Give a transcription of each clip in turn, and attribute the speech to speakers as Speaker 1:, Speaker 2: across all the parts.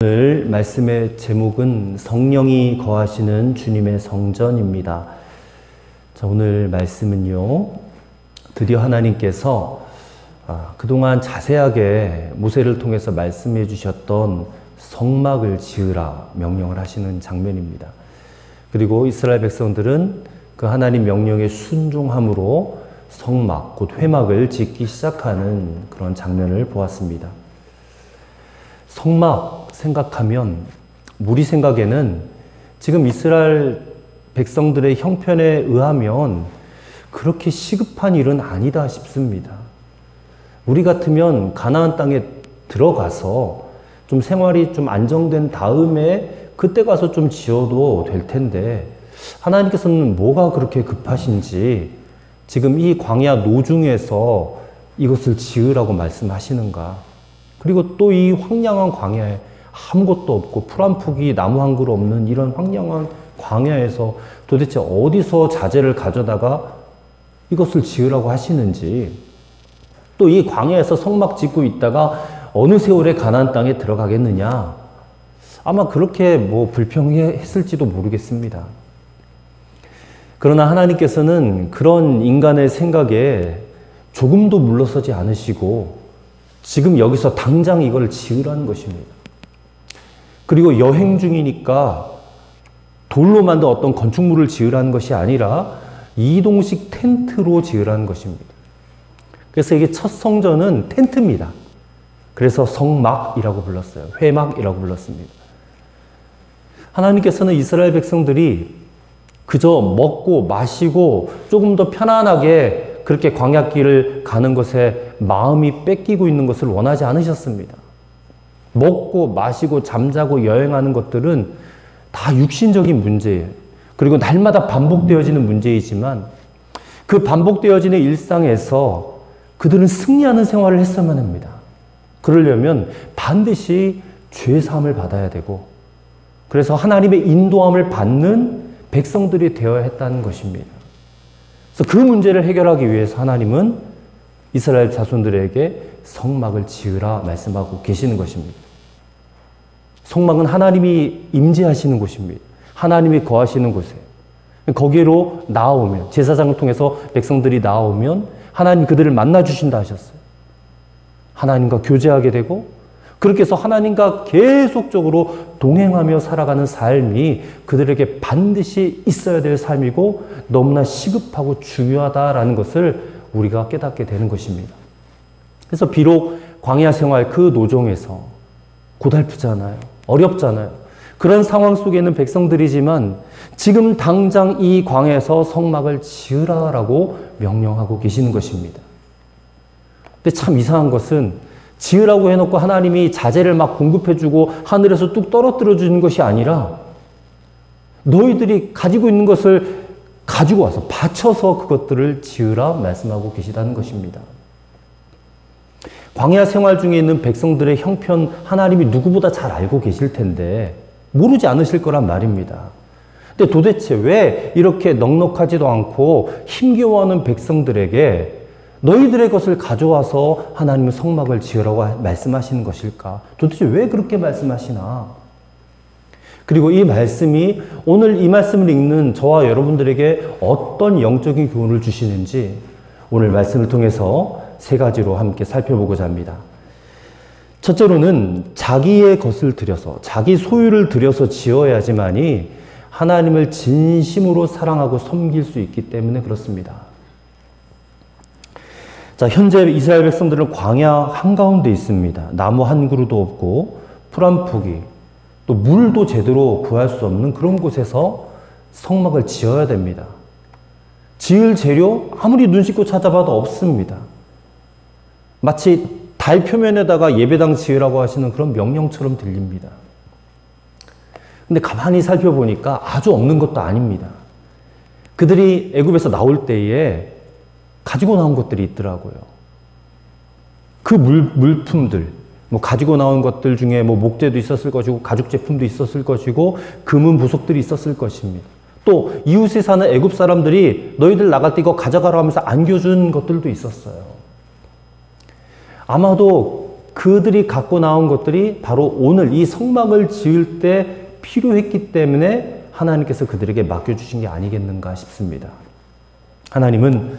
Speaker 1: 오늘 말씀의 제목은 성령이 거하시는 주님의 성전입니다. 자, 오늘 말씀은요, 드디어 하나님께서 그동안 자세하게 모세를 통해서 말씀해 주셨던 성막을 지으라 명령을 하시는 장면입니다. 그리고 이스라엘 백성들은 그 하나님 명령에 순종함으로 성막, 곧 회막을 짓기 시작하는 그런 장면을 보았습니다. 성막 생각하면 우리 생각에는 지금 이스라엘 백성들의 형편에 의하면 그렇게 시급한 일은 아니다 싶습니다. 우리 같으면 가나안 땅에 들어가서 좀 생활이 좀 안정된 다음에 그때 가서 좀 지어도 될 텐데 하나님께서는 뭐가 그렇게 급하신지 지금 이 광야 노중에서 이것을 지으라고 말씀하시는가? 그리고 또 이 황량한 광야에 아무것도 없고 풀 한 푸기 나무 한 그루 없는 이런 황량한 광야에서 도대체 어디서 자재를 가져다가 이것을 지으라고 하시는지, 또 이 광야에서 성막 짓고 있다가 어느 세월에 가나안 땅에 들어가겠느냐, 아마 그렇게 불평했을지도 모르겠습니다. 그러나 하나님께서는 그런 인간의 생각에 조금도 물러서지 않으시고 지금 여기서 당장 이걸 지으라는 것입니다. 그리고 여행 중이니까 돌로 만든 어떤 건축물을 지으라는 것이 아니라 이동식 텐트로 지으라는 것입니다. 그래서 이게 첫 성전은 텐트입니다. 그래서 성막이라고 불렀어요. 회막이라고 불렀습니다. 하나님께서는 이스라엘 백성들이 그저 먹고 마시고 조금 더 편안하게 그렇게 광야길을 가는 것에 마음이 뺏기고 있는 것을 원하지 않으셨습니다. 먹고 마시고 잠자고 여행하는 것들은 다 육신적인 문제예요. 그리고 날마다 반복되어지는 문제이지만 그 반복되어지는 일상에서 그들은 승리하는 생활을 했어야만 합니다. 그러려면 반드시 죄사함을 받아야 되고, 그래서 하나님의 인도함을 받는 백성들이 되어야 했다는 것입니다. 그래서 그 문제를 해결하기 위해서 하나님은 이스라엘 자손들에게 성막을 지으라 말씀하고 계시는 것입니다. 성막은 하나님이 임재하시는 곳입니다. 하나님이 거하시는 곳이에요. 거기로 나아오면, 제사장을 통해서 백성들이 나아오면 하나님 그들을 만나주신다 하셨어요. 하나님과 교제하게 되고, 그렇게 해서 하나님과 계속적으로 동행하며 살아가는 삶이 그들에게 반드시 있어야 될 삶이고 너무나 시급하고 중요하다라는 것을 우리가 깨닫게 되는 것입니다. 그래서 비록 광야 생활 그 노정에서 고달프잖아요. 어렵잖아요. 그런 상황 속에 있는 백성들이지만 지금 당장 이 광야에서 성막을 지으라라고 명령하고 계시는 것입니다. 근데 참 이상한 것은 지으라고 해놓고 하나님이 자재를 막 공급해주고 하늘에서 뚝 떨어뜨려 주는 것이 아니라 너희들이 가지고 있는 것을 가지고 와서 바쳐서 그것들을 지으라 말씀하고 계시다는 것입니다. 광야 생활 중에 있는 백성들의 형편 하나님이 누구보다 잘 알고 계실 텐데 모르지 않으실 거란 말입니다. 근데 도대체 왜 이렇게 넉넉하지도 않고 힘겨워하는 백성들에게 너희들의 것을 가져와서 하나님은 성막을 지으라고 말씀하시는 것일까? 도대체 왜 그렇게 말씀하시나? 그리고 이 말씀이 오늘 이 말씀을 읽는 저와 여러분들에게 어떤 영적인 교훈을 주시는지 오늘 말씀을 통해서 세 가지로 함께 살펴보고자 합니다. 첫째로는 자기의 것을 들여서, 자기 소유를 들여서 지어야지만이 하나님을 진심으로 사랑하고 섬길 수 있기 때문에 그렇습니다. 자, 현재 이스라엘 백성들은 광야 한가운데 있습니다. 나무 한 그루도 없고 풀 한 푸기, 또 물도 제대로 구할 수 없는 그런 곳에서 성막을 지어야 됩니다. 지을 재료 아무리 눈 씻고 찾아봐도 없습니다. 마치 달 표면에다가 예배당 지으라고 하시는 그런 명령처럼 들립니다. 근데 가만히 살펴보니까 아주 없는 것도 아닙니다. 그들이 애굽에서 나올 때에 가지고 나온 것들이 있더라고요. 그 물품들, 가지고 나온 것들 중에 목재도 있었을 것이고 가죽 제품도 있었을 것이고 금은 보석들이 있었을 것입니다. 또 이웃에 사는 애굽 사람들이 너희들 나갈 때 이거 가져가라 하면서 안겨준 것들도 있었어요. 아마도 그들이 갖고 나온 것들이 바로 오늘 이 성막을 지을 때 필요했기 때문에 하나님께서 그들에게 맡겨주신 게 아니겠는가 싶습니다. 하나님은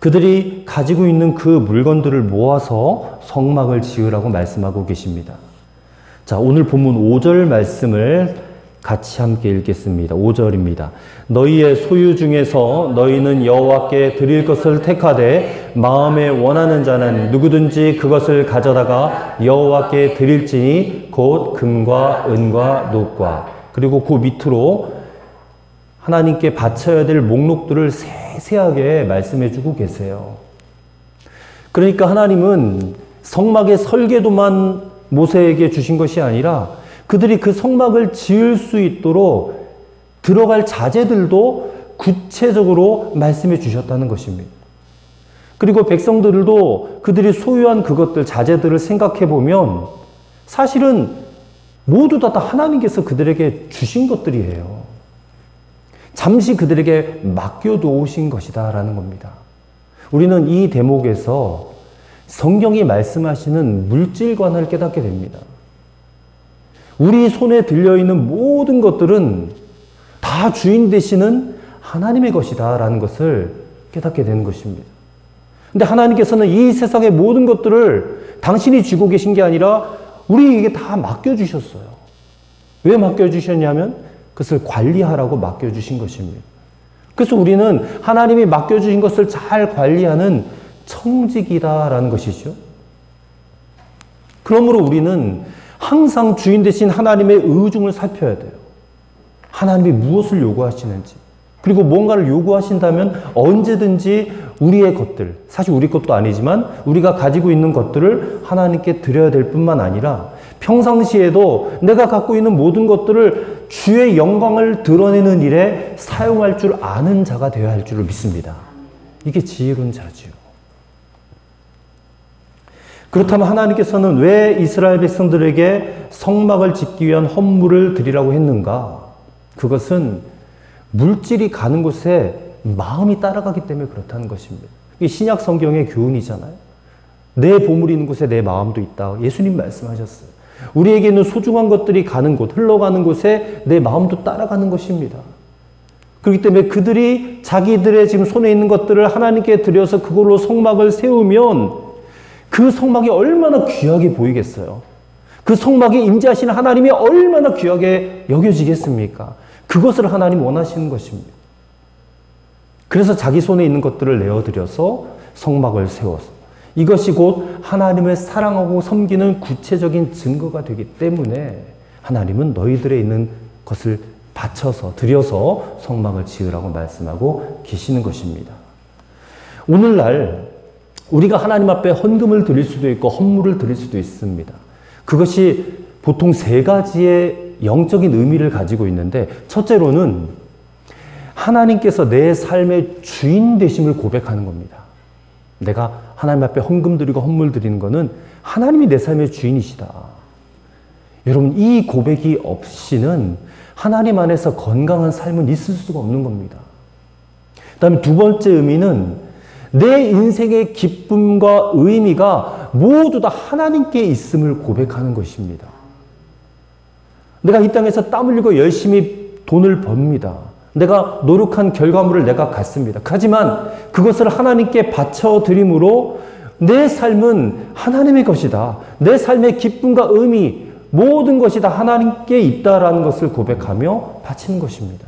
Speaker 1: 그들이 가지고 있는 그 물건들을 모아서 성막을 지으라고 말씀하고 계십니다. 자, 오늘 본문 5절 말씀을 같이 함께 읽겠습니다. 5절입니다. 너희의 소유 중에서 너희는 여호와께 드릴 것을 택하되 마음에 원하는 자는 누구든지 그것을 가져다가 여호와께 드릴지니 곧 금과 은과 녹과. 그리고 그 밑으로 하나님께 바쳐야 될 목록들을 세세하게 말씀해 주고 계세요. 그러니까 하나님은 성막의 설계도만 모세에게 주신 것이 아니라 그들이 그 성막을 지을 수 있도록 들어갈 자재들도 구체적으로 말씀해 주셨다는 것입니다. 그리고 백성들도 그들이 소유한 그것들, 자재들을 생각해 보면 사실은 모두 다 하나님께서 그들에게 주신 것들이에요. 잠시 그들에게 맡겨놓으신 것이다 라는 겁니다. 우리는 이 대목에서 성경이 말씀하시는 물질관을 깨닫게 됩니다. 우리 손에 들려있는 모든 것들은 다 주인 되시는 하나님의 것이다 라는 것을 깨닫게 되는 것입니다. 근데 하나님께서는 이 세상의 모든 것들을 당신이 쥐고 계신 게 아니라 우리에게 다 맡겨주셨어요. 왜 맡겨주셨냐면 그것을 관리하라고 맡겨주신 것입니다. 그래서 우리는 하나님이 맡겨주신 것을 잘 관리하는 청직이다라는 것이죠. 그러므로 우리는 항상 주인 되신 하나님의 의중을 살펴야 돼요. 하나님이 무엇을 요구하시는지. 그리고 뭔가를 요구하신다면 언제든지 우리의 것들, 사실 우리 것도 아니지만 우리가 가지고 있는 것들을 하나님께 드려야 될 뿐만 아니라 평상시에도 내가 갖고 있는 모든 것들을 주의 영광을 드러내는 일에 사용할 줄 아는 자가 되어야 할 줄을 믿습니다. 이게 지혜로운 자지요. 그렇다면 하나님께서는 왜 이스라엘 백성들에게 성막을 짓기 위한 헌물을 드리라고 했는가? 그것은 물질이 가는 곳에 마음이 따라가기 때문에 그렇다는 것입니다. 이게 신약 성경의 교훈이잖아요. 내 보물이 있는 곳에 내 마음도 있다. 예수님 말씀하셨어요. 우리에게는 소중한 것들이 가는 곳, 흘러가는 곳에 내 마음도 따라가는 것입니다. 그렇기 때문에 그들이 자기들의 지금 손에 있는 것들을 하나님께 드려서 그걸로 성막을 세우면 그 성막이 얼마나 귀하게 보이겠어요. 그 성막에 임재하시는 하나님이 얼마나 귀하게 여겨지겠습니까? 그것을 하나님 원하시는 것입니다. 그래서 자기 손에 있는 것들을 내어드려서 성막을 세워서 이것이 곧 하나님을 사랑하고 섬기는 구체적인 증거가 되기 때문에 하나님은 너희들에 있는 것을 바쳐서 드려서 성막을 지으라고 말씀하고 계시는 것입니다. 오늘날 우리가 하나님 앞에 헌금을 드릴 수도 있고 헌물을 드릴 수도 있습니다. 그것이 보통 세 가지의 영적인 의미를 가지고 있는데 첫째로는 하나님께서 내 삶의 주인 되심을 고백하는 겁니다. 내가 하나님 앞에 헌금 드리고 헌물 드리는 것은 하나님이 내 삶의 주인이시다. 여러분 이 고백이 없이는 하나님 안에서 건강한 삶은 있을 수가 없는 겁니다. 그 다음에 두 번째 의미는 내 인생의 기쁨과 의미가 모두 다 하나님께 있음을 고백하는 것입니다. 내가 이 땅에서 땀 흘리고 열심히 돈을 법니다. 내가 노력한 결과물을 내가 갖습니다. 하지만 그것을 하나님께 바쳐드림으로 내 삶은 하나님의 것이다. 내 삶의 기쁨과 의미 모든 것이 다 하나님께 있다라는 것을 고백하며 바치는 것입니다.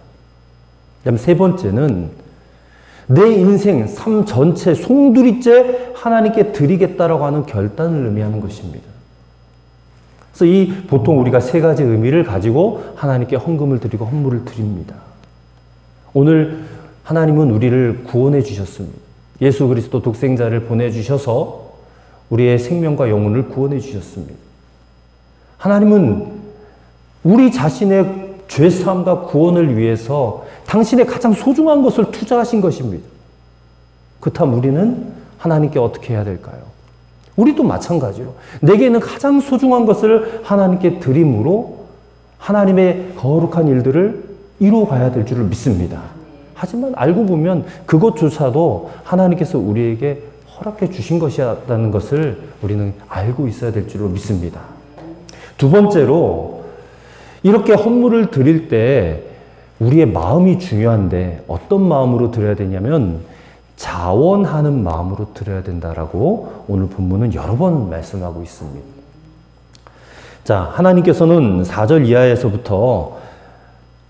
Speaker 1: 그다음 세 번째는 내 인생, 삶 전체, 송두리째 하나님께 드리겠다라고 하는 결단을 의미하는 것입니다. 그래서 이 보통 우리가 세 가지 의미를 가지고 하나님께 헌금을 드리고 헌물을 드립니다. 오늘 하나님은 우리를 구원해 주셨습니다. 예수 그리스도 독생자를 보내주셔서 우리의 생명과 영혼을 구원해 주셨습니다. 하나님은 우리 자신의 죄사함과 구원을 위해서 당신의 가장 소중한 것을 투자하신 것입니다. 그렇다면 우리는 하나님께 어떻게 해야 될까요? 우리도 마찬가지로 내게는 가장 소중한 것을 하나님께 드림으로 하나님의 거룩한 일들을 이루어가야 될 줄을 믿습니다. 하지만 알고 보면 그것조차도 하나님께서 우리에게 허락해 주신 것이라는 것을 우리는 알고 있어야 될 줄로 믿습니다. 두 번째로 이렇게 헌물을 드릴 때 우리의 마음이 중요한데 어떤 마음으로 드려야 되냐면 자원하는 마음으로 드려야 된다라고 오늘 본문은 여러 번 말씀하고 있습니다. 자, 하나님께서는 4절 이하에서부터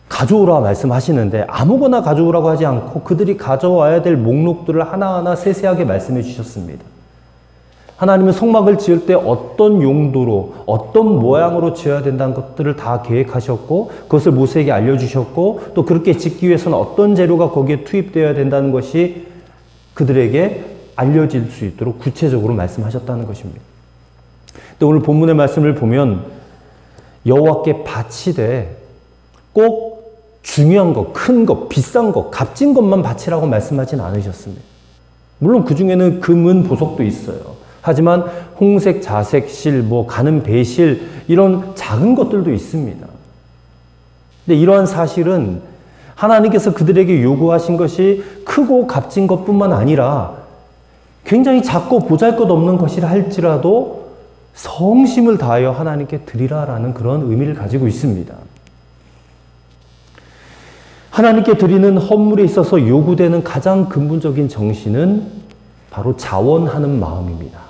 Speaker 1: 가져오라 말씀하시는데 아무거나 가져오라고 하지 않고 그들이 가져와야 될 목록들을 하나하나 세세하게 말씀해 주셨습니다. 하나님은 성막을 지을 때 어떤 용도로 어떤 모양으로 지어야 된다는 것들을 다 계획하셨고 그것을 모세에게 알려주셨고 또 그렇게 짓기 위해서는 어떤 재료가 거기에 투입되어야 된다는 것이 그들에게 알려질 수 있도록 구체적으로 말씀하셨다는 것입니다. 또 오늘 본문의 말씀을 보면 여호와께 바치되 꼭 중요한 것, 큰 것, 비싼 것, 값진 것만 바치라고 말씀하진 않으셨습니다. 물론 그 중에는 금은 보석도 있어요. 하지만 홍색, 자색, 실, 가는 배실 이런 작은 것들도 있습니다. 근데 이러한 사실은 하나님께서 그들에게 요구하신 것이 크고 값진 것뿐만 아니라 굉장히 작고 보잘것없는 것이라 할지라도 성심을 다하여 하나님께 드리라라는 그런 의미를 가지고 있습니다. 하나님께 드리는 헌물에 있어서 요구되는 가장 근본적인 정신은 바로 자원하는 마음입니다.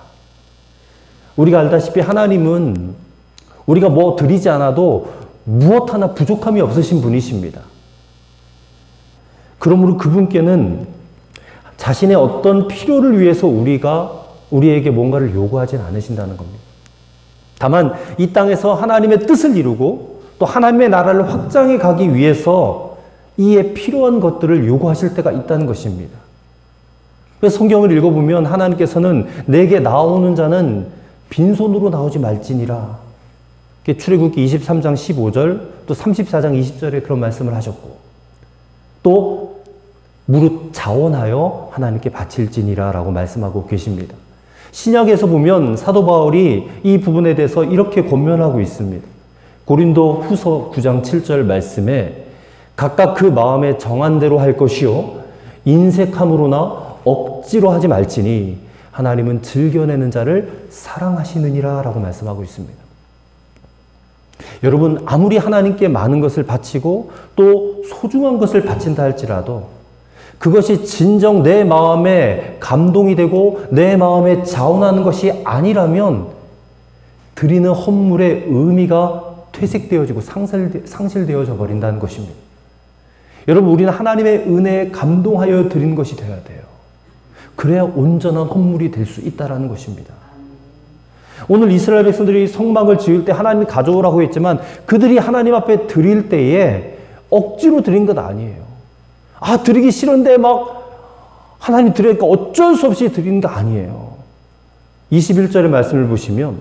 Speaker 1: 우리가 알다시피 하나님은 우리가 뭐 드리지 않아도 무엇 하나 부족함이 없으신 분이십니다. 그러므로 그분께는 자신의 어떤 필요를 위해서 우리에게 뭔가를 요구하진 않으신다는 겁니다. 다만 이 땅에서 하나님의 뜻을 이루고 또 하나님의 나라를 확장해 가기 위해서 이에 필요한 것들을 요구하실 때가 있다는 것입니다. 그래서 성경을 읽어보면 하나님께서는 내게 나오는 자는 빈손으로 나오지 말지니라. 출애굽기 23장 15절 또 34장 20절에 그런 말씀을 하셨고 또 무릇 자원하여 하나님께 바칠지니라 라고 말씀하고 계십니다. 신약에서 보면 사도 바울이 이 부분에 대해서 이렇게 권면하고 있습니다. 고린도 후서 9장 7절 말씀에 각각 그 마음에 정한 대로 할 것이요 인색함으로나 억지로 하지 말지니 하나님은 즐겨내는 자를 사랑하시느니라 라고 말씀하고 있습니다. 여러분 아무리 하나님께 많은 것을 바치고 또 소중한 것을 바친다 할지라도 그것이 진정 내 마음에 감동이 되고 내 마음에 자원하는 것이 아니라면 드리는 헌물의 의미가 퇴색되어지고 상실되어져 버린다는 것입니다. 여러분 우리는 하나님의 은혜에 감동하여 드리는 것이 되어야 돼요. 그래야 온전한 헌물이 될 수 있다는 것입니다. 오늘 이스라엘 백성들이 성막을 지을 때 하나님이 가져오라고 했지만 그들이 하나님 앞에 드릴 때에 억지로 드린 것 아니에요. 드리기 싫은데 막 하나님 드리니까 어쩔 수 없이 드리는 게 아니에요. 21절의 말씀을 보시면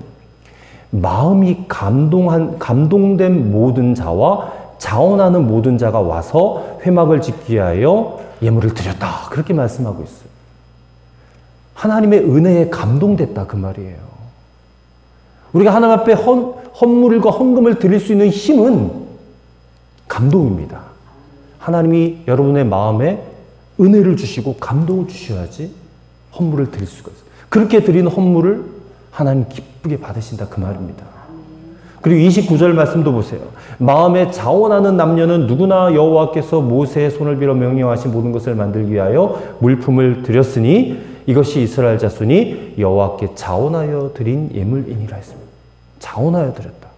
Speaker 1: 마음이 감동된 모든 자와 자원하는 모든 자가 와서 회막을 짓기 위하여 예물을 드렸다. 그렇게 말씀하고 있어요. 하나님의 은혜에 감동됐다 그 말이에요. 우리가 하나님 앞에 헌물과 헌금을 드릴 수 있는 힘은 감동입니다. 하나님이 여러분의 마음에 은혜를 주시고 감동을 주셔야지 헌물을 드릴 수가 있어요. 그렇게 드린 헌물을 하나님 기쁘게 받으신다 그 말입니다. 그리고 29절 말씀도 보세요. 마음에 자원하는 남녀는 누구나 여호와께서 모세의 손을 빌어 명령하신 모든 것을 만들기 위하여 물품을 드렸으니 이것이 이스라엘 자손이 여호와께 자원하여 드린 예물이니라 했습니다. 자원하여 드렸다.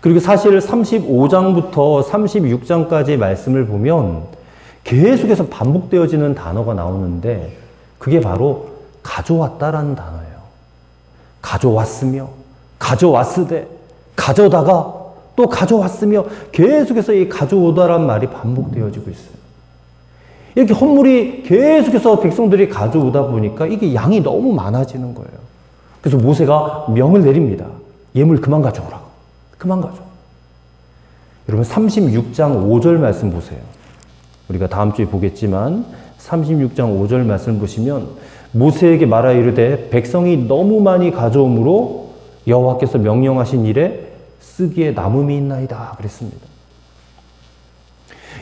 Speaker 1: 그리고 사실 35장부터 36장까지의 말씀을 보면 계속해서 반복되어지는 단어가 나오는데 그게 바로 가져왔다라는 단어예요. 가져왔으며 가져왔으되 가져다가 또 가져왔으며 계속해서 이 가져오다란 말이 반복되어지고 있어요. 이렇게 헌물이 계속해서 백성들이 가져오다 보니까 이게 양이 너무 많아지는 거예요. 그래서 모세가 명을 내립니다. 예물 그만 가져오라고. 그만 가져오. 여러분 36장 5절 말씀 보세요. 우리가 다음 주에 보겠지만 36장 5절 말씀 보시면 모세에게 말하여 이르되 백성이 너무 많이 가져오므로 여호와께서 명령하신 일에 쓰기에 남음이 있나이다 그랬습니다.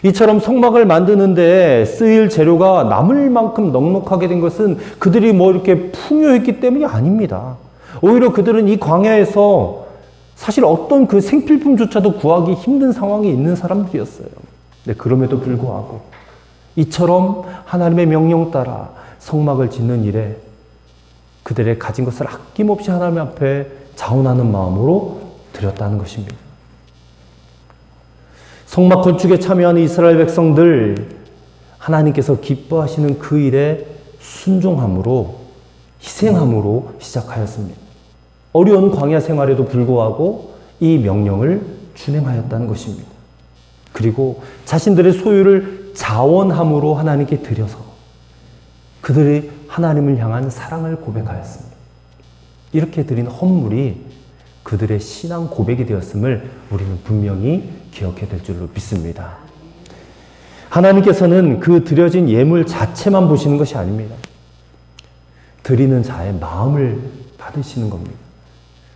Speaker 1: 이처럼 성막을 만드는데 쓰일 재료가 남을 만큼 넉넉하게 된 것은 그들이 뭐 이렇게 풍요했기 때문이 아닙니다. 오히려 그들은 이 광야에서 사실 어떤 그 생필품조차도 구하기 힘든 상황에 있는 사람들이었어요. 근데 그럼에도 불구하고 이처럼 하나님의 명령 따라 성막을 짓는 일에 그들의 가진 것을 아낌없이 하나님 앞에 자원하는 마음으로 드렸다는 것입니다. 성막 건축에 참여하는 이스라엘 백성들, 하나님께서 기뻐하시는 그 일에 순종함으로, 희생함으로 시작하였습니다. 어려운 광야 생활에도 불구하고 이 명령을 준행하였다는 것입니다. 그리고 자신들의 소유를 자원함으로 하나님께 드려서 그들이 하나님을 향한 사랑을 고백하였습니다. 이렇게 드린 헌물이 그들의 신앙 고백이 되었음을 우리는 분명히 기억해야 될 줄로 믿습니다. 하나님께서는 그 드려진 예물 자체만 보시는 것이 아닙니다. 드리는 자의 마음을 받으시는 겁니다.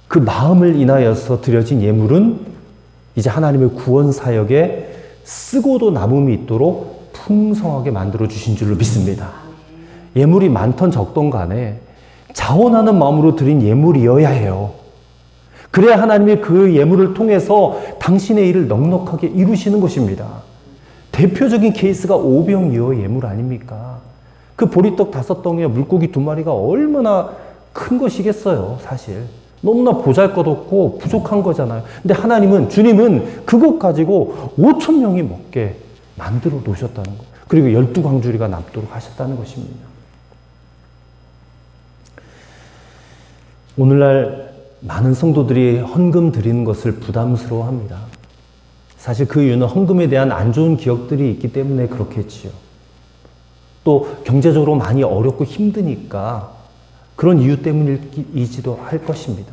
Speaker 1: 그 마음을 인하여서 드려진 예물은 이제 하나님의 구원 사역에 쓰고도 남음이 있도록 풍성하게 만들어 주신 줄로 믿습니다. 예물이 많던 적던 간에 자원하는 마음으로 드린 예물이어야 해요. 그래야 하나님이 그 예물을 통해서 당신의 일을 넉넉하게 이루시는 것입니다. 대표적인 케이스가 오병이어 예물 아닙니까? 그 보리떡 5덩이와 물고기 2마리가 얼마나 큰 것이겠어요, 사실. 너무나 보잘것없고 부족한 거잖아요. 근데 하나님은, 주님은 그것 가지고 5,000명이 먹게 만들어 놓으셨다는 거예요. 그리고 12광주리가 남도록 하셨다는 것입니다. 오늘날 많은 성도들이 헌금 드리는 것을 부담스러워합니다. 사실 그 이유는 헌금에 대한 안 좋은 기억들이 있기 때문에 그렇겠지요. 또 경제적으로 많이 어렵고 힘드니까 그런 이유 때문이지도 할 것입니다.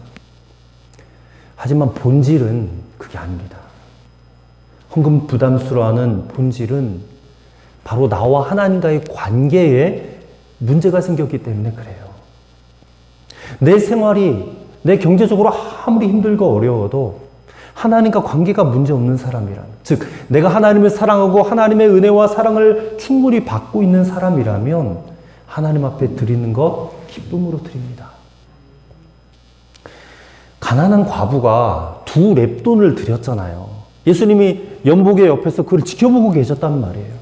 Speaker 1: 하지만 본질은 그게 아닙니다. 헌금 부담스러워하는 본질은 바로 나와 하나님과의 관계에 문제가 생겼기 때문에 그래요. 내 생활이, 내 경제적으로 아무리 힘들고 어려워도 하나님과 관계가 문제없는 사람이라면, 즉 내가 하나님을 사랑하고 하나님의 은혜와 사랑을 충분히 받고 있는 사람이라면 하나님 앞에 드리는 것 기쁨으로 드립니다. 가난한 과부가 2렙돈을 드렸잖아요. 예수님이 연복의 옆에서 그걸 지켜보고 계셨단 말이에요.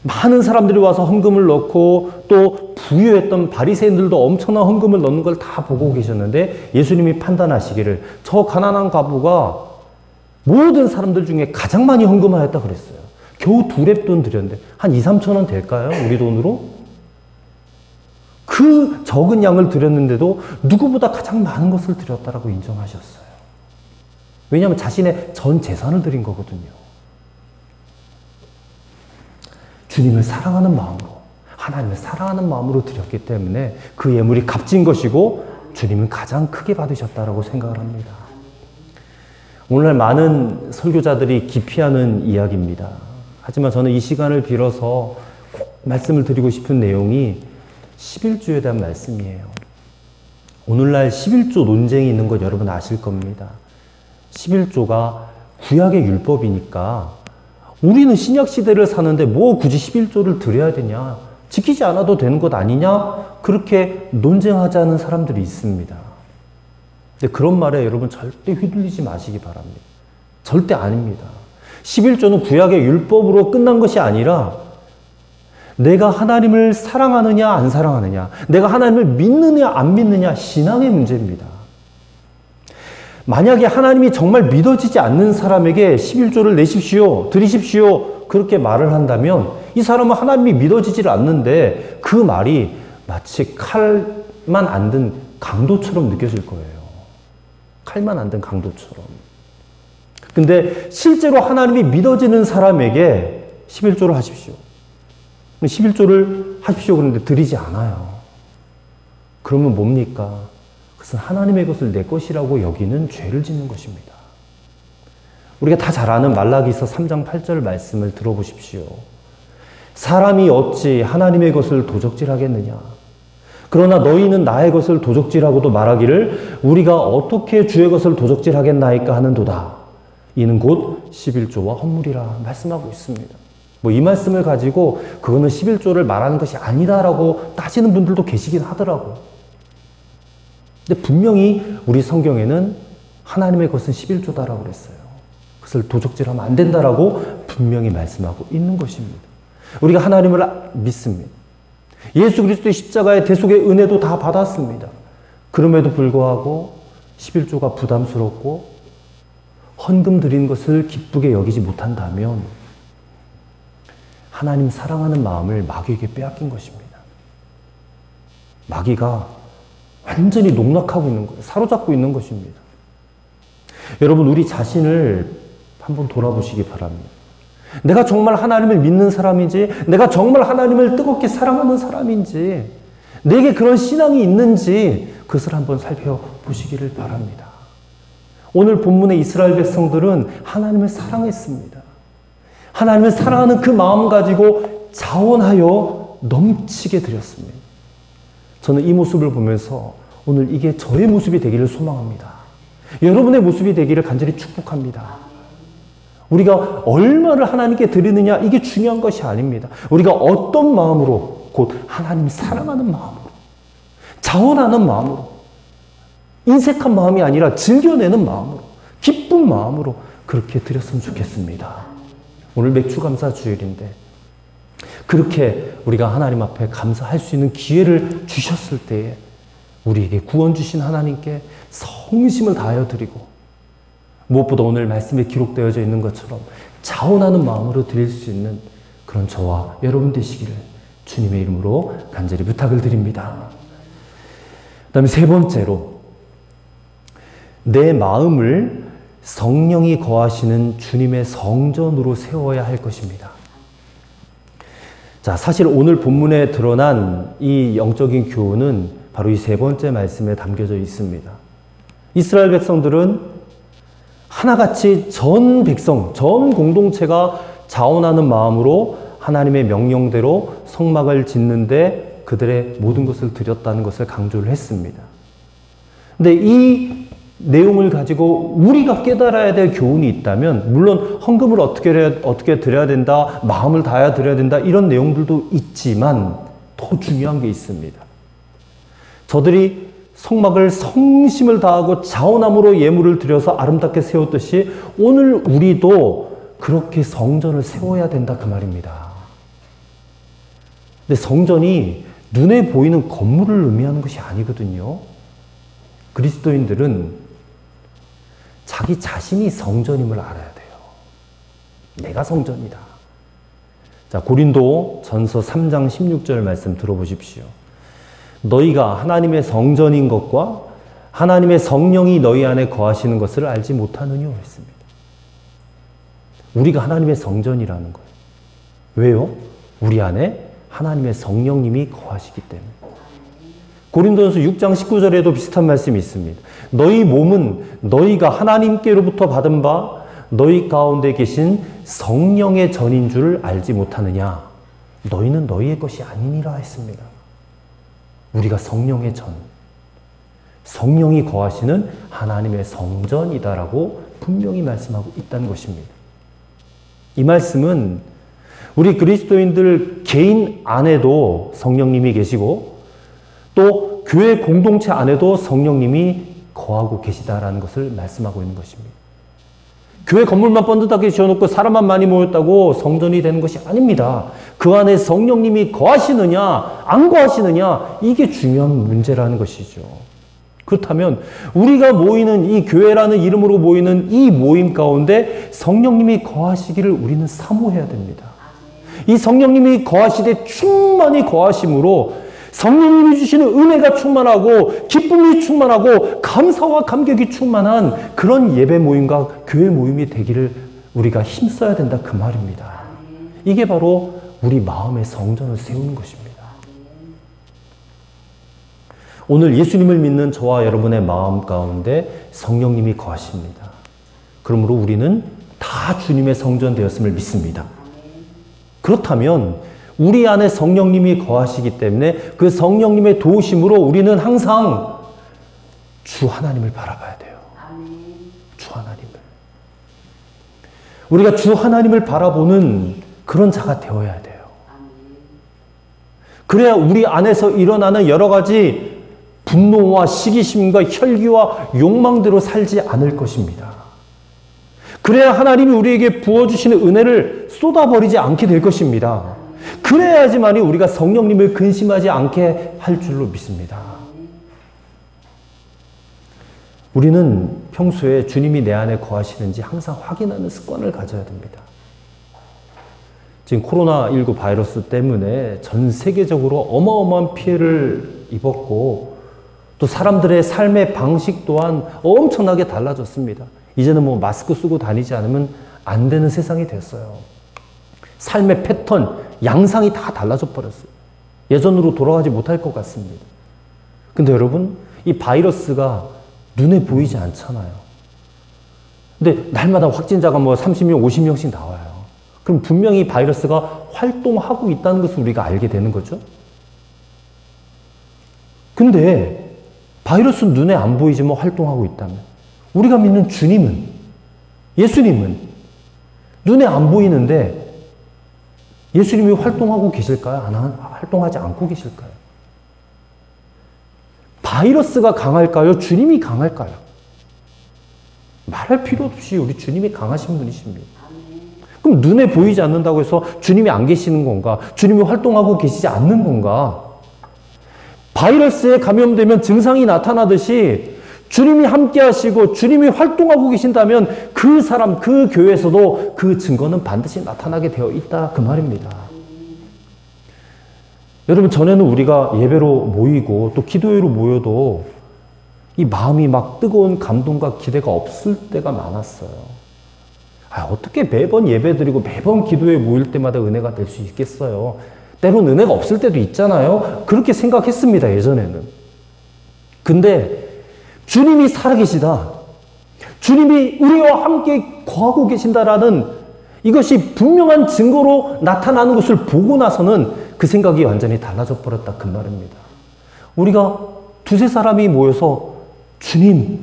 Speaker 1: 많은 사람들이 와서 헌금을 넣고 또 부유했던 바리새인들도 엄청난 헌금을 넣는 걸 다 보고 계셨는데 예수님이 판단하시기를 저 가난한 과부가 모든 사람들 중에 가장 많이 헌금하였다 그랬어요. 겨우 2렙돈 드렸는데 한 2-3천 원 될까요? 우리 돈으로? 그 적은 양을 드렸는데도 누구보다 가장 많은 것을 드렸다라고 인정하셨어요. 왜냐하면 자신의 전 재산을 드린 거거든요. 주님을 사랑하는 마음으로, 하나님을 사랑하는 마음으로 드렸기 때문에 그 예물이 값진 것이고 주님은 가장 크게 받으셨다라고 생각을 합니다. 오늘날 많은 설교자들이 기피하는 이야기입니다. 하지만 저는 이 시간을 빌어서 꼭 말씀을 드리고 싶은 내용이 11조에 대한 말씀이에요. 오늘날 11조 논쟁이 있는 것 여러분 아실 겁니다. 11조가 구약의 율법이니까 우리는 신약 시대를 사는데 뭐 굳이 11조를 드려야 되냐? 지키지 않아도 되는 것 아니냐? 그렇게 논쟁하자는 사람들이 있습니다. 근데 그런 말에 여러분 절대 휘둘리지 마시기 바랍니다. 절대 아닙니다. 11조는 구약의 율법으로 끝난 것이 아니라 내가 하나님을 사랑하느냐 안 사랑하느냐, 내가 하나님을 믿느냐 안 믿느냐, 신앙의 문제입니다. 만약에 하나님이 정말 믿어지지 않는 사람에게 11조를 내십시오, 드리십시오 그렇게 말을 한다면 이 사람은 하나님이 믿어지질 않는데 그 말이 마치 칼만 안 든 강도처럼 느껴질 거예요. 칼만 안 든 강도처럼. 근데 실제로 하나님이 믿어지는 사람에게 11조를 하십시오, 11조를 하십시오 그런데 드리지 않아요. 그러면 뭡니까? 그것은 하나님의 것을 내 것이라고 여기는 죄를 짓는 것입니다. 우리가 다 잘 아는 말라기서 3장 8절 말씀을 들어보십시오. 사람이 어찌 하나님의 것을 도적질하겠느냐? 그러나 너희는 나의 것을 도적질하고도 말하기를 우리가 어떻게 주의 것을 도적질하겠나이까 하는도다. 이는 곧 11조와 헌물이라 말씀하고 있습니다. 뭐 이 말씀을 가지고 그거는 11조를 말하는 것이 아니다라고 따지는 분들도 계시긴 하더라고요. 근데 분명히 우리 성경에는 하나님의 것은 11조다라고 그랬어요. 그것을 도적질하면 안 된다라고 분명히 말씀하고 있는 것입니다. 우리가 하나님을 믿습니다. 예수 그리스도의 십자가의 대속의 은혜도 다 받았습니다. 그럼에도 불구하고 11조가 부담스럽고 헌금 드리는 것을 기쁘게 여기지 못한다면 하나님 사랑하는 마음을 마귀에게 빼앗긴 것입니다. 마귀가 완전히 농락하고 있는 거예요. 사로잡고 있는 것입니다. 여러분, 우리 자신을 한번 돌아보시기 바랍니다. 내가 정말 하나님을 믿는 사람인지, 내가 정말 하나님을 뜨겁게 사랑하는 사람인지, 내게 그런 신앙이 있는지 그것을 한번 살펴보시기를 바랍니다. 오늘 본문의 이스라엘 백성들은 하나님을 사랑했습니다. 하나님을 사랑하는 그 마음 가지고 자원하여 넘치게 드렸습니다. 저는 이 모습을 보면서 오늘 이게 저의 모습이 되기를 소망합니다. 여러분의 모습이 되기를 간절히 축복합니다. 우리가 얼마를 하나님께 드리느냐, 이게 중요한 것이 아닙니다. 우리가 어떤 마음으로, 곧 하나님 사랑하는 마음으로, 자원하는 마음으로, 인색한 마음이 아니라 즐겨내는 마음으로, 기쁜 마음으로 그렇게 드렸으면 좋겠습니다. 오늘 맥주감사 주일인데 그렇게 우리가 하나님 앞에 감사할 수 있는 기회를 주셨을 때에 우리에게 구원 주신 하나님께 성심을 다하여 드리고, 무엇보다 오늘 말씀에 기록되어져 있는 것처럼 자원하는 마음으로 드릴 수 있는 그런 저와 여러분 되시기를 주님의 이름으로 간절히 부탁을 드립니다. 그 다음에 세 번째로, 내 마음을 성령이 거하시는 주님의 성전으로 세워야 할 것입니다. 자, 사실 오늘 본문에 드러난 이 영적인 교훈은 바로 이 세 번째 말씀에 담겨져 있습니다. 이스라엘 백성들은 하나같이 전 백성, 전 공동체가 자원하는 마음으로 하나님의 명령대로 성막을 짓는데 그들의 모든 것을 드렸다는 것을 강조를 했습니다. 근데 이 내용을 가지고 우리가 깨달아야 될 교훈이 있다면, 물론 헌금을 어떻게 드려야 된다, 마음을 다해야 드려야 된다, 이런 내용들도 있지만 더 중요한 게 있습니다. 저들이 성막을 성심을 다하고 자원함으로 예물을 드려서 아름답게 세웠듯이 오늘 우리도 그렇게 성전을 세워야 된다, 그 말입니다. 근데 성전이 눈에 보이는 건물을 의미하는 것이 아니거든요. 그리스도인들은 자기 자신이 성전임을 알아야 돼요. 내가 성전이다. 자, 고린도 전서 3장 16절 말씀 들어보십시오. 너희가 하나님의 성전인 것과 하나님의 성령이 너희 안에 거하시는 것을 알지 못하느뇨 했습니다. 우리가 하나님의 성전이라는 거예요. 왜요? 우리 안에 하나님의 성령님이 거하시기 때문에. 고린도전서 6장 19절에도 비슷한 말씀이 있습니다. 너희 몸은 너희가 하나님께로부터 받은 바 너희 가운데 계신 성령의 전인 줄 알지 못하느냐. 너희는 너희의 것이 아니니라 했습니다. 우리가 성령의 전, 성령이 거하시는 하나님의 성전이다라고 분명히 말씀하고 있다는 것입니다. 이 말씀은 우리 그리스도인들 개인 안에도 성령님이 계시고 또 교회 공동체 안에도 성령님이 거하고 계시다라는 것을 말씀하고 있는 것입니다. 교회 건물만 번듯하게 지어놓고 사람만 많이 모였다고 성전이 되는 것이 아닙니다. 그 안에 성령님이 거하시느냐 안 거하시느냐, 이게 중요한 문제라는 것이죠. 그렇다면 우리가 모이는 이 교회라는 이름으로 모이는 이 모임 가운데 성령님이 거하시기를 우리는 사모해야 됩니다. 이 성령님이 거하시되 충만히 거하심으로 성령님이 주시는 은혜가 충만하고 기쁨이 충만하고 감사와 감격이 충만한 그런 예배 모임과 교회 모임이 되기를 우리가 힘써야 된다, 그 말입니다. 이게 바로 우리 마음의 성전을 세우는 것입니다. 오늘 예수님을 믿는 저와 여러분의 마음 가운데 성령님이 거하십니다. 그러므로 우리는 다 주님의 성전 되었음을 믿습니다. 그렇다면 우리 안에 성령님이 거하시기 때문에 그 성령님의 도우심으로 우리는 항상 주 하나님을 바라봐야 돼요. 주 하나님을. 우리가 주 하나님을 바라보는 그런 자가 되어야 돼요. 그래야 우리 안에서 일어나는 여러 가지 분노와 시기심과 혈기와 욕망대로 살지 않을 것입니다. 그래야 하나님이 우리에게 부어주시는 은혜를 쏟아버리지 않게 될 것입니다. 그래야지만이 우리가 성령님을 근심하지 않게 할 줄로 믿습니다. 우리는 평소에 주님이 내 안에 거하시는지 항상 확인하는 습관을 가져야 됩니다. 지금 코로나19 바이러스 때문에 전 세계적으로 어마어마한 피해를 입었고 또 사람들의 삶의 방식 또한 엄청나게 달라졌습니다. 이제는 뭐 마스크 쓰고 다니지 않으면 안 되는 세상이 됐어요. 삶의 패턴, 양상이 다 달라져 버렸어요. 예전으로 돌아가지 못할 것 같습니다. 근데 여러분, 이 바이러스가 눈에 보이지 않잖아요. 근데 날마다 확진자가 뭐 30명, 50명씩 나와요. 그럼 분명히 바이러스가 활동하고 있다는 것을 우리가 알게 되는 거죠. 근데 바이러스는 눈에 안 보이지만 활동하고 있다면 우리가 믿는 주님은, 예수님은 눈에 안 보이는데 예수님이 활동하고 계실까요? 활동하지 않고 계실까요? 바이러스가 강할까요? 주님이 강할까요? 말할 필요 없이 우리 주님이 강하신 분이십니다. 그럼 눈에 보이지 않는다고 해서 주님이 안 계시는 건가? 주님이 활동하고 계시지 않는 건가? 바이러스에 감염되면 증상이 나타나듯이 주님이 함께 하시고 주님이 활동하고 계신다면 그 사람, 그 교회에서도 그 증거는 반드시 나타나게 되어 있다. 그 말입니다. 여러분, 전에는 우리가 예배로 모이고 또 기도회로 모여도 이 마음이 막 뜨거운 감동과 기대가 없을 때가 많았어요. 어떻게 매번 예배드리고 매번 기도회 모일 때마다 은혜가 될 수 있겠어요? 때론 은혜가 없을 때도 있잖아요. 그렇게 생각했습니다, 예전에는. 근데 주님이 살아계시다, 주님이 우리와 함께 거하고 계신다라는 이것이 분명한 증거로 나타나는 것을 보고 나서는 그 생각이 완전히 달라져 버렸다. 그 말입니다. 우리가 두세 사람이 모여서 주님,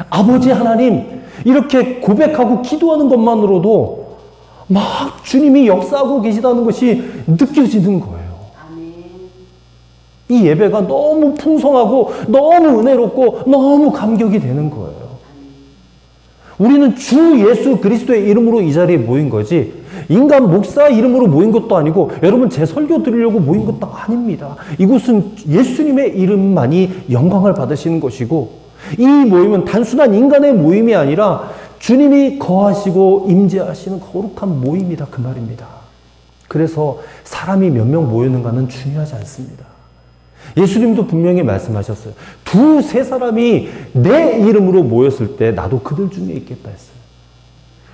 Speaker 1: 아버지 하나님 이렇게 고백하고 기도하는 것만으로도 막 주님이 역사하고 계시다는 것이 느껴지는 거예요. 이 예배가 너무 풍성하고 너무 은혜롭고 너무 감격이 되는 거예요. 우리는 주 예수 그리스도의 이름으로 이 자리에 모인 거지 인간 목사 이름으로 모인 것도 아니고 여러분 제 설교 드리려고 모인 것도 아닙니다. 이곳은 예수님의 이름만이 영광을 받으시는 것이고 이 모임은 단순한 인간의 모임이 아니라 주님이 거하시고 임재하시는 거룩한 모임이다. 그 말입니다. 그래서 사람이 몇 명 모이는가는 중요하지 않습니다. 예수님도 분명히 말씀하셨어요. 두세 사람이 내 이름으로 모였을 때 나도 그들 중에 있겠다 했어요.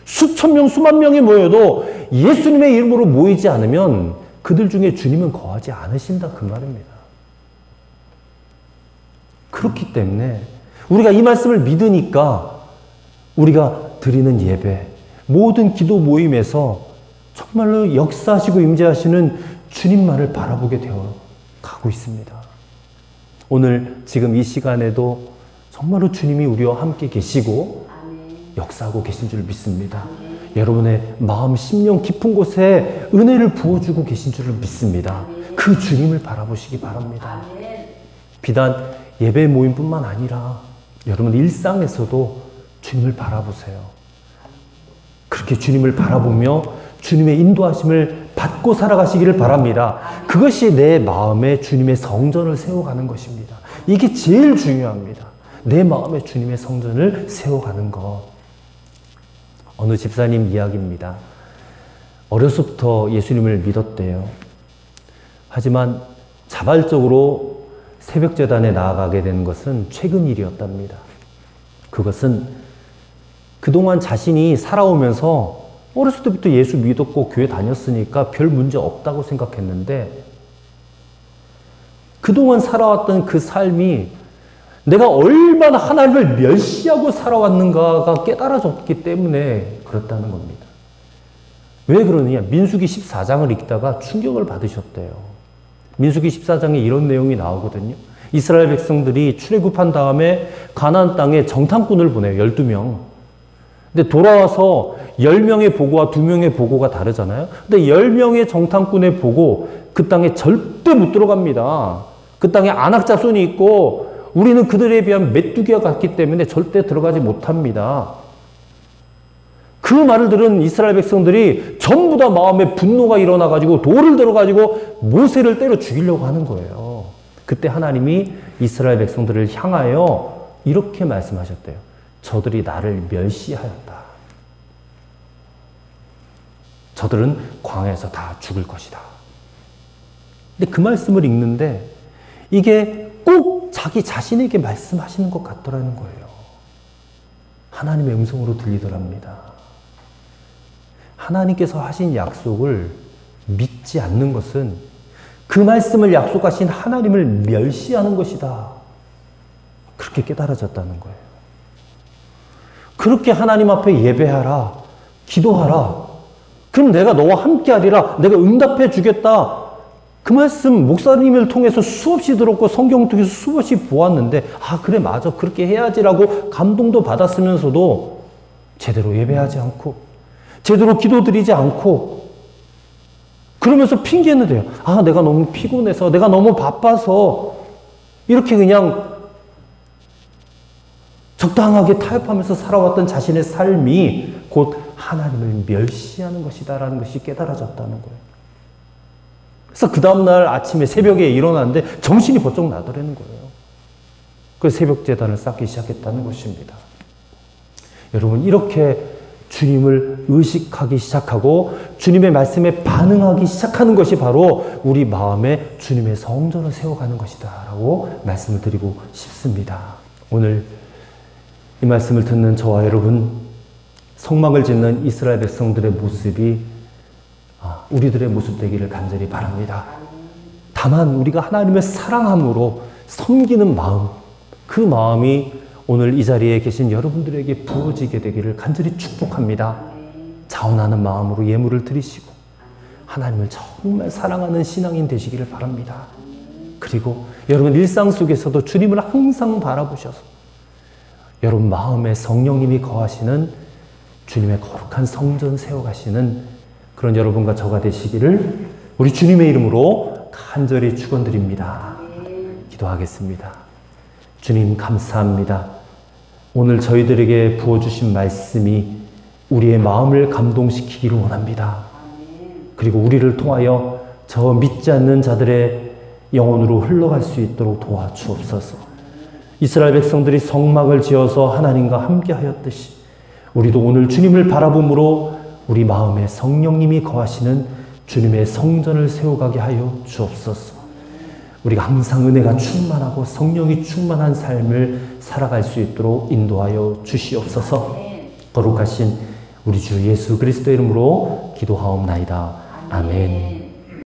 Speaker 1: 수천 명, 수만 명이 모여도 예수님의 이름으로 모이지 않으면 그들 중에 주님은 거하지 않으신다. 그 말입니다. 그렇기 때문에 우리가 이 말씀을 믿으니까 우리가 드리는 예배, 모든 기도 모임에서 정말로 역사하시고 임재하시는 주님만을 바라보게 되어 가고 있습니다. 오늘 지금 이 시간에도 정말로 주님이 우리와 함께 계시고 역사하고 계신 줄 믿습니다. 여러분의 마음, 심령 깊은 곳에 은혜를 부어주고 계신 줄을 믿습니다. 그 주님을 바라보시기 바랍니다. 비단 예배 모임뿐만 아니라 여러분 일상에서도 주님을 바라보세요. 그렇게 주님을 바라보며 주님의 인도하심을 받고 살아가시기를 바랍니다. 그것이 내 마음에 주님의 성전을 세워가는 것입니다. 이게 제일 중요합니다. 내 마음에 주님의 성전을 세워가는 것. 어느 집사님 이야기입니다. 어려서부터 예수님을 믿었대요. 하지만 자발적으로 새벽재단에 나아가게 된 것은 최근 일이었답니다. 그것은 그동안 자신이 살아오면서 어렸을 때부터 예수 믿었고 교회 다녔으니까 별 문제 없다고 생각했는데 그동안 살아왔던 그 삶이 내가 얼마나 하나님을 멸시하고 살아왔는가가 깨달아졌기 때문에 그렇다는 겁니다. 왜 그러느냐? 민수기 14장을 읽다가 충격을 받으셨대요. 민수기 14장에 이런 내용이 나오거든요. 이스라엘 백성들이 출애굽한 다음에 가나안 땅에 정탐꾼을 보내요. 12명. 근데 돌아와서 10명의 보고와 2명의 보고가 다르잖아요. 근데 10명의 정탐꾼의 보고 그 땅에 절대 못 들어갑니다. 그 땅에 안악자손이 있고 우리는 그들에 비하면 메뚜기와 같기 때문에 절대 들어가지 못합니다. 그 말을 들은 이스라엘 백성들이 전부 다 마음에 분노가 일어나가지고 돌을 들어가지고 모세를 때려 죽이려고 하는 거예요. 그때 하나님이 이스라엘 백성들을 향하여 이렇게 말씀하셨대요. 저들이 나를 멸시하였다. 저들은 광야에서 다 죽을 것이다. 근데 그 말씀을 읽는데 이게 꼭 자기 자신에게 말씀하시는 것 같더라는 거예요. 하나님의 음성으로 들리더랍니다. 하나님께서 하신 약속을 믿지 않는 것은 그 말씀을 약속하신 하나님을 멸시하는 것이다. 그렇게 깨달아졌다는 거예요. 그렇게 하나님 앞에 예배하라, 기도하라. 그럼 내가 너와 함께 하리라. 내가 응답해 주겠다. 그 말씀 목사님을 통해서 수없이 들었고 성경 통해서 수없이 보았는데 그래 맞아 그렇게 해야지라고 감동도 받았으면서도 제대로 예배하지 않고 제대로 기도드리지 않고 그러면서 핑계는 돼요. 내가 너무 피곤해서 내가 너무 바빠서 이렇게 그냥 적당하게 타협하면서 살아왔던 자신의 삶이 곧 하나님을 멸시하는 것이다라는 것이 깨달아졌다는 거예요. 그래서 그 다음날 아침에 새벽에 일어났는데 정신이 번쩍 나더라는 거예요. 그래서 새벽 제단을 쌓기 시작했다는 것입니다. 여러분 이렇게 주님을 의식하기 시작하고 주님의 말씀에 반응하기 시작하는 것이 바로 우리 마음에 주님의 성전을 세워가는 것이다 라고 말씀을 드리고 싶습니다. 오늘 이 말씀을 듣는 저와 여러분 성막을 짓는 이스라엘 백성들의 모습이 우리들의 모습 되기를 간절히 바랍니다. 다만 우리가 하나님을 사랑함으로 섬기는 마음, 그 마음이 오늘 이 자리에 계신 여러분들에게 부어지게 되기를 간절히 축복합니다. 자원하는 마음으로 예물을 드리시고 하나님을 정말 사랑하는 신앙인 되시기를 바랍니다. 그리고 여러분 일상 속에서도 주님을 항상 바라보셔서 여러분 마음에 성령님이 거하시는 주님의 거룩한 성전 세워가시는 그런 여러분과 저가 되시기를 우리 주님의 이름으로 간절히 축원드립니다. 기도하겠습니다. 주님 감사합니다. 오늘 저희들에게 부어주신 말씀이 우리의 마음을 감동시키기를 원합니다. 그리고 우리를 통하여 저 믿지 않는 자들의 영혼으로 흘러갈 수 있도록 도와주옵소서. 이스라엘 백성들이 성막을 지어서 하나님과 함께 하였듯이 우리도 오늘 주님을 바라봄으로 우리 마음에 성령님이 거하시는 주님의 성전을 세워가게 하여 주옵소서. 우리가 항상 은혜가 충만하고 성령이 충만한 삶을 살아갈 수 있도록 인도하여 주시옵소서. 거룩하신 우리 주 예수 그리스도의 이름으로 기도하옵나이다. 아멘.